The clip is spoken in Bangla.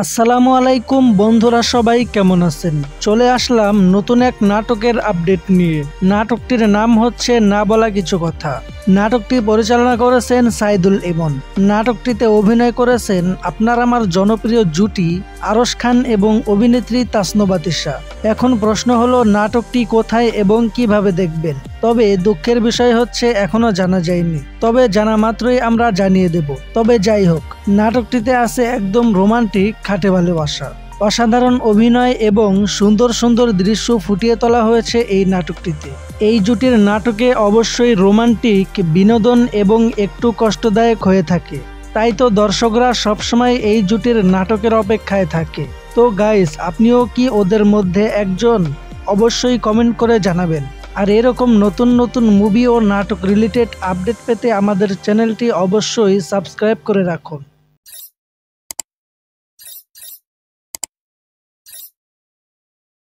আসসালামু আলাইকুম বন্ধুরা, সবাই কেমন আছেন? চলে আসলাম নতুন এক নাটকের আপডেট নিয়ে। নাটকটির নাম হচ্ছে না বলা কিছু কথা। নাটকটি পরিচালনা করেছেন সাইদুল ইমন। নাটকটিতে অভিনয় করেছেন আপনার আমার জনপ্রিয় জুটি আরশ খান এবং অভিনেত্রী তাসনবা তিশা। এখন প্রশ্ন হলো, নাটকটি কোথায় এবং কিভাবে দেখবেন? তবে দুঃখের বিষয় হচ্ছে এখনো জানা যায়নি, তবে জানা মাত্রই আমরা জানিয়ে দেব। তবে যাই হোক, নাটকটিতে আছে একদম রোমান্টিক খাটে ভালোবাসা, অসাধারণ অভিনয় এবং সুন্দর সুন্দর দৃশ্য ফুটিয়ে তোলা হয়েছে এই নাটকটিতে। এই জুটির নাটকে অবশ্যই রোমান্টিক, বিনোদন এবং একটু কষ্টদায়ক হয়ে থাকে, তাই তো দর্শকরা সবসময় এই জুটির নাটকের অপেক্ষায় থাকে। তো গাইস, আপনিও কি ওদের মধ্যে একজন? অবশ্যই কমেন্ট করে জানাবেন। আর এরকম নতুন নতুন মুভি ও নাটক রিলেটেড আপডেট পেতে আমাদের চ্যানেলটি অবশ্যই সাবস্ক্রাইব করে রাখুন।